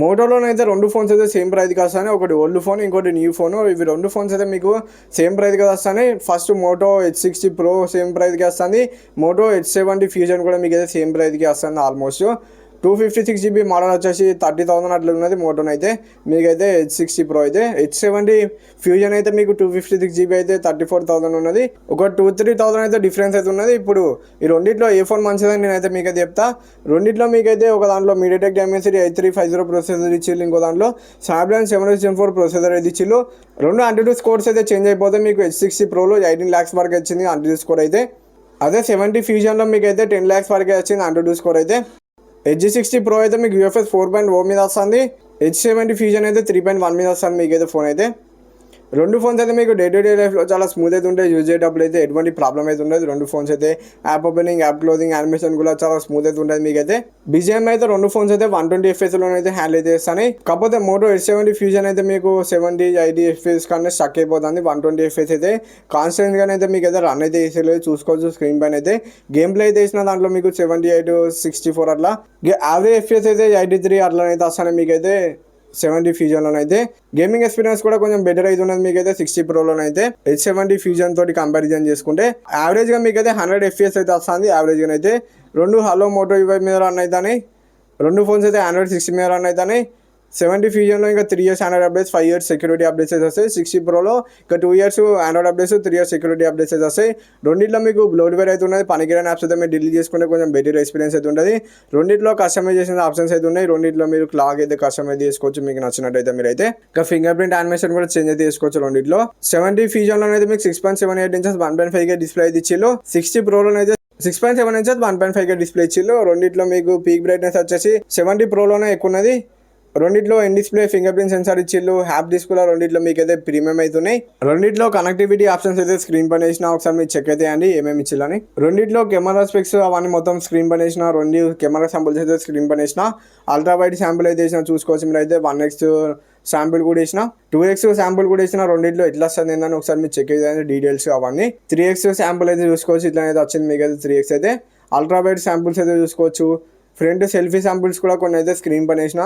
మోటోలోనైతే 2 phones అయితే same ప్రైస్‌కి వస్తాయి. ఒకటి ఓల్డ్ ఫోన్, ఇంకోటి న్యూ ఫోను. ఇవి 2 ఫోన్స్ అయితే మీకు సేమ్ ప్రైస్‌కి వస్తాయి. First Moto H60 Pro same ప్రైస్‌కి వస్తుంది. మోటో H70 ఫ్యూజన్ కూడా మీకైతే సేమ్ ప్రైస్‌కి వస్తుంది ఆల్మోస్ట్. 256 GB మోడల్ వచ్చేసి 30,000 అట్లా ఉన్నది మోటోన్ అయితే. మీకైతే H60 Pro అయితే. H70 ఫ్యూజన్ అయితే మీకు 256 GB అయితే 34,000 ఉన్నది. ఒక 2-3,000 అయితే డిఫరెన్స్ అయితే ఉన్నది. ఇప్పుడు ఈ రెండిట్లో ఏ ఫోన్ మంచిదని నేనైతే మీకైతే చెప్తా. రెండిట్లో మీకైతే ఒక దాంట్లో MediaTek Dimensity 8350 ప్రొసెసర్ ఇచ్చిల్లు, ఇంకో దాంట్లో Snapdragon 764 ప్రొసెసర్ అయితే ఇచ్చిల్లు. రెండు అంటుటూ స్కోర్స్ అయితే చేంజ్ అయిపోతే మీకు H60 Proలో 18 lakhs వరకు వచ్చింది అంటుటూ స్కోర్ అయితే. అదే 70 ఫ్యూజన్లో మీకైతే 10 lakhs వరకే వచ్చింది అంటుటూ స్కోర్ అయితే. H60 Pro అయితే మీకు UFS 4.0 మీద వస్తుంది. H70 ఫ్యూజన్ అయితే 3.1 మీద వస్తుంది మీకైతే ఫోన్ అయితే. రెండు ఫోన్స్ అయితే మీకు డే టు డే లైఫ్లో చాలా స్మూత్ అయితే ఉంటాయి. యూజ్ చేసేటప్పుడు అయితే ఎటువంటి ప్రాబ్లం అయితే ఉండదు. రెండు ఫోన్స్ అయితే app opening, app closing, animation కూడా చాలా స్మూత్ అయితే ఉంటుంది మీకైతే. BGM అయితే రెండు ఫోన్స్ అయితే 120 FPS అయితే హ్యాండిల్ అయితే చేస్తాయి. కాకపోతే మోటో H70 ఫ్యూజన్ అయితే మీకు 70-80 FPS కన్నా స్టక్ అయిపోతుంది. 120 FPS అయితే కాన్స్టెంట్గానే అయితే మీకు అయితే రన్ అయితే చేసేలేదు, చూసుకోవచ్చు స్క్రీన్ పైన అయితే. గేమ్ ప్లే అయితే వేసిన దాంట్లో మీకు 78-64 అట్లా, యావరేజ్ FPS అయితే 83 అట్లా అయితే వస్తాయి మీకైతే 70 ఫ్యూజన్లోనైతే. గేమింగ్ ఎక్స్పీరియన్స్ కూడా కొంచెం బెటర్ అయితే ఉన్నది మీకైతే 60 ప్రోలోనైతే. H70 ఫ్యూజన్ తోటి కంపారిజన్ చేసుకుంటే యావరేజ్గా మీకైతే 100 FPS అయితే వస్తుంది యావరేజ్గా అయితే. రెండు హలో మోటో UI మీద రన్ అవుతాయి. రెండు ఫోన్స్ అయితే Android 6 మీద రన్ అవుతాయి. 70 ఫ్యూజన్లో ఇంకా 3 years Android updates, 5 years security updates అయితే వస్తాయి. 60 ప్రోలో ఇంకా 2 years Android updates, 3 years security updates అయితే వస్తాయి. రెండిట్లో మీకు బ్లోట్వేర్ అయితే ఉన్నది. పనికిరాని యాప్స్ అయితే మీరు డిలీట్ చేసుకుంటే కొంచెం బెటర్ ఎక్స్పీరియన్స్ అయితే ఉంటుంది. రెండిట్లో కస్టమైజేషన్ ఆప్షన్స్ అయితే ఉన్నాయి. రెండిట్లో మీరు క్లాక్ అయితే కస్టమైజ్ చేసుకోవచ్చు మీకు నచ్చినట్టయితే. మీరైతే ఇంకా ఫింగర్ ప్రింట్ యానిమేషన్ కూడా చేంజ్ అయితే చేసుకోవచ్చు రెండిట్లో. 70 ఫ్యూజన్లో అయితే మీకు 6.78 inches 1.5K డిస్ప్లే అయితే ఇచ్చిల్లు. 60 ప్రోలోనైతే 6.7 inches 1.5K డిస్ప్లే ఇచ్చిల్లు. రెండిట్లో మీకు పీక్ బ్రైట్నెస్ వచ్చేసి 70 ప్రోలోనే ఎక్కువ ఉన్నది. రెండిట్లో in display fingerprint sensor ఇచ్చిల్లు. హ్యాప్ డిస్ప్లే రెండిట్లో మీకు అయితే ప్రీమియం అవుతున్నాయి. రెండిట్లో కనెక్టివిటీ ఆప్షన్స్ అయితే స్క్రీన్ పైన వేసిన ఒకసారి మీరు చెక్ అయితే అండి ఏమేమి ఇచ్చిల్లని. రెండిట్లో కెమెరా స్పెక్స్ అవన్నీ మొత్తం స్క్రీన్ పైన వేసిన. రెండు కెమెరా శాంపుల్స్ అయితే స్క్రీన్ పైన వేసిన. అల్ట్రా వైడ్ శాంపుల్ అయితే వేసిన, చూసుకోవచ్చు మీరు అయితే. 1x శాంపుల్ కూడా వేసిన, 2x శాంపుల్ కూడా వేసిన. రెండిట్లో ఎట్లా వస్తుంది ఏందని ఒకసారి మీరు చెక్ అయితే డీటెయిల్స్ అవన్నీ. 3x శాంపుల్ అయితే చూసుకోవచ్చు, ఇట్లా అయితే వచ్చింది మీకు అయితే 3x అయితే. అల్ట్రా వైడ్ శాంపుల్స్ అయితే చూసుకోవచ్చు. ఫ్రంట్ సెల్ఫీ శాంపుల్స్ కూడా కొన్ని అయితే స్క్రీన్ పైన వేసిన,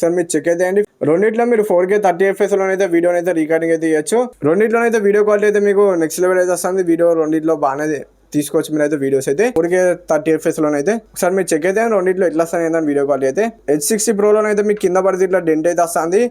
సార్ మీరు చెక్ అయితే అండి. రెండిట్లో మీరు 4K 30 FPS వీడియోని అయితే రికార్డింగ్ అయితే చేయొచ్చు. రెండిట్లోనైతే వీడియో క్వాలిటీ అయితే మీకు నెక్స్ట్ లెవెల్ అయితే వస్తుంది. వీడియో రెండిట్లో బాగానే తీసుకోవచ్చు మీరు అయితే వీడియోస్ అయితే 4K 30 FPS అయితే. ఒకసారి మీరు చెక్ అయితే రెండిట్లో ఎట్లా వస్తాయి ఏంటంటే వీడియో క్వాలిటీ అయితే. H60 ప్రోలోనైతే మీకు కింద పడితే ఇట్లా డెంట్ అయితే వస్తుంది.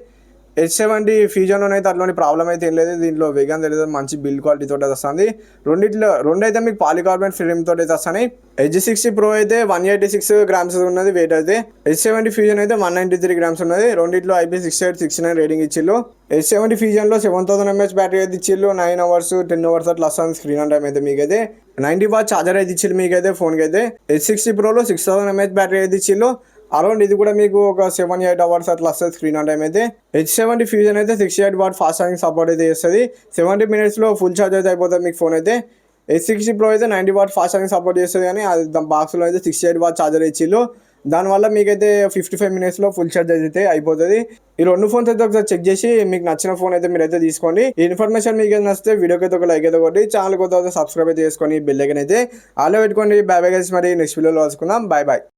H70 ఫ్యూజన్లోనైతే అట్లాంటి ప్రాబ్లం అయితే ఏం లేదు. దీంట్లో వేగం తెలియదు, మంచి బిల్డ్ క్వాలిటీ తోటి వస్తుంది. రెండు అయితే మీకు పాలికార్బోనేట్ ఫ్రేమ్ తోటి అయితే వస్తాయి. H60 Pro అయితే 186 grams ఉన్నది వెయిట్ అయితే. H70 ఫ్యూజన్ అయితే 193 grams ఉన్నది. రెండిట్లో IP6869 రేటింగ్ ఇచ్చిల్లు. H70 ఫ్యూజన్లో 7000 mAh బ్యాటరీ అయితే ఇచ్చిల్లు. 9 hours 10 hours అట్లా వస్తుంది స్క్రీన్ ఆన్ టైం అయితే. మీకైతే 90 watt ఛార్జర్ అయితే ఇచ్చిల్లు మీకైతే ఫోన్కి అయితే. H60 Proలో 6000 mAh బ్యాటరీ అయితే ఇచ్చిల్లు. అరౌండ్ ఇది కూడా మీకు ఒక 7-8 hours అట్లా వస్తుంది స్క్రీన్ ఆన్ టైం అయితే. H70 ఫ్యూజన్ అయితే 68 watt ఫాస్ట్ ఛార్జింగ్ సపోర్ట్ అయితే చేస్తుంది. 70 minutesలో ఫుల్ ఛార్జ్ అయితే అయిపోతుంది మీకు ఫోన్ అయితే. H60 Pro అయితే 90 watt ఫాస్ట్ ఛార్జింగ్ సపోర్ట్ చేస్తుంది, కానీ అది బాక్స్లో అయితే 68 watt ఛార్జర్ ఇచ్చిల్లు. దానివల్ల మీకైతే 55 minutesలో ఫుల్ ఛార్జ్ అయితే అయిపోతుంది. ఈ రెండు ఫోన్స్ అయితే ఒకసారి చెక్ చేసి మీకు నచ్చిన ఫోన్ అయితే మీరైతే తీసుకోండి. ఈ ఇన్ఫర్మేషన్ మీకు అయితే నచ్చితే వీడియోకి అయితే ఒక లైక్ అయితే కొట్టి ఛానల్ కొత్త సబ్స్క్రైబ్ అయితే చేసుకొని బెల్ ఐకాన్ అయితే ఆలో పెట్టుకోండి. బై బై గైస్, మరి నెక్స్ట్ వీడియోలో కలుసుకుందాం. Bye bye.